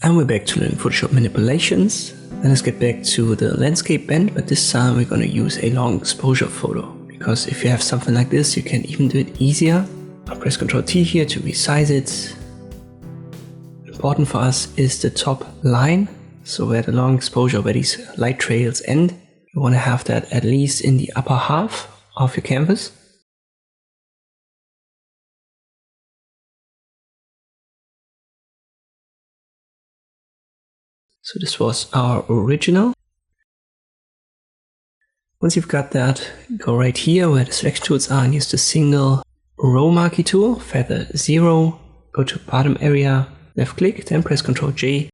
And we're back to learning Photoshop manipulations. Then let's get back to the landscape bend, but this time we're going to use a long exposure photo. Because if you have something like this, you can even do it easier. I'll press Ctrl T here to resize it. Important for us is the top line. So where the long exposure, where these light trails end, you want to have that at least in the upper half of your canvas. So this was our original. Once you've got that, go right here where the selection tools are and use the single row marquee tool, feather 0, go to bottom area, left click, then press Ctrl J.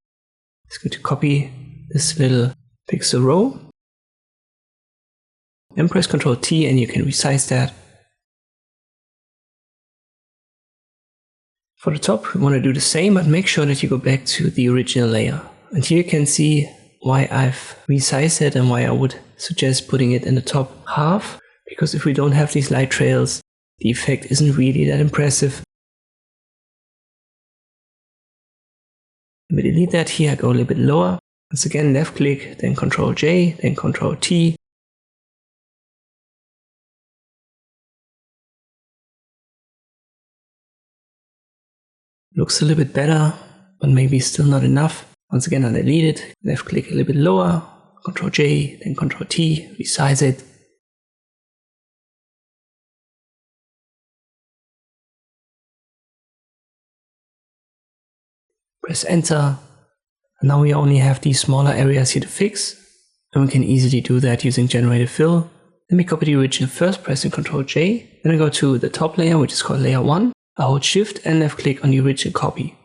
It's going to copy this little pixel row. Then press Ctrl T and you can resize that. For the top, we want to do the same, but make sure that you go back to the original layer. And here you can see why I've resized it and why I would suggest putting it in the top half. Because if we don't have these light trails, the effect isn't really that impressive. Let me delete that here, go a little bit lower. Once again, left click, then Ctrl J, then Ctrl T. Looks a little bit better, but maybe still not enough. Once again, I delete it, left click a little bit lower, Ctrl J, then Ctrl T, resize it. Press enter. And now we only have these smaller areas here to fix. And we can easily do that using generated fill. Let me copy the original first, pressing Ctrl J. Then I go to the top layer, which is called layer 1. I hold shift and left click on the original copy.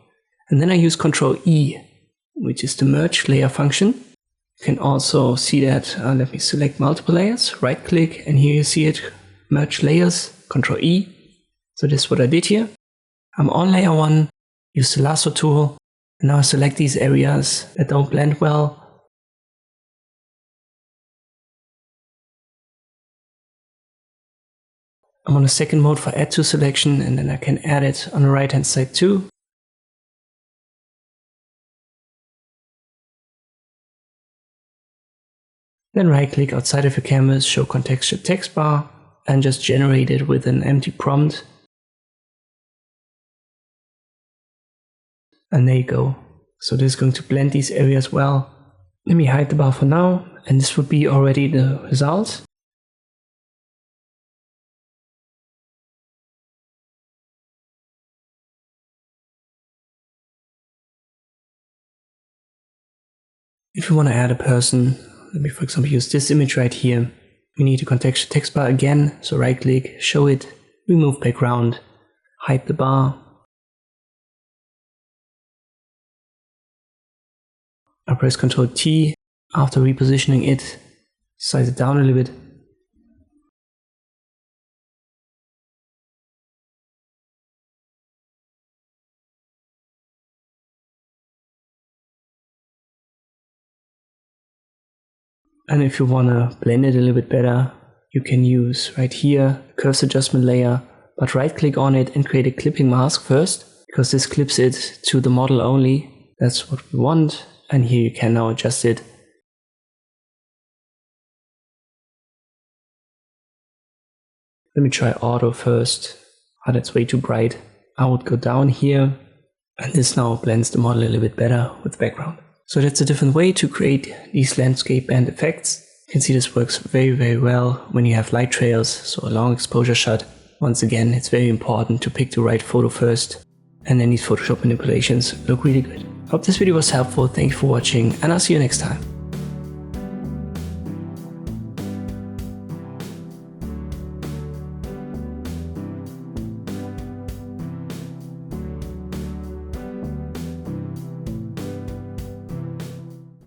And then I use Ctrl E, which is the merge layer function. You can also see that, let me select multiple layers, right click, and here you see it, merge layers, Ctrl E. So this is what I did here. I'm on layer 1, use the lasso tool, and now I select these areas that don't blend well. I'm on the second mode for add to selection, and then I can add it on the right hand side too. Then right click outside of your canvas, show contextual text bar, and just generate it with an empty prompt. And there you go. So this is going to blend these areas well. Let me hide the bar for now, and this would be already the result. If you want to add a person, let me for example use this image right here. We need a contextual text bar again, so right click, show it, remove background, hide the bar. I press Ctrl T after repositioning it, size it down a little bit. And if you want to blend it a little bit better, you can use right here the curves adjustment layer, but right click on it and create a clipping mask first, because this clips it to the model only. That's what we want. And here you can now adjust it. Let me try auto first. Oh, that's way too bright. I would go down here, and this now blends the model a little bit better with the background. So that's a different way to create these landscape band effects. You can see this works very, very well when you have light trails, so a long exposure shot. Once again, it's very important to pick the right photo first, and then these Photoshop manipulations look really good. Hope this video was helpful, thank you for watching, and I'll see you next time.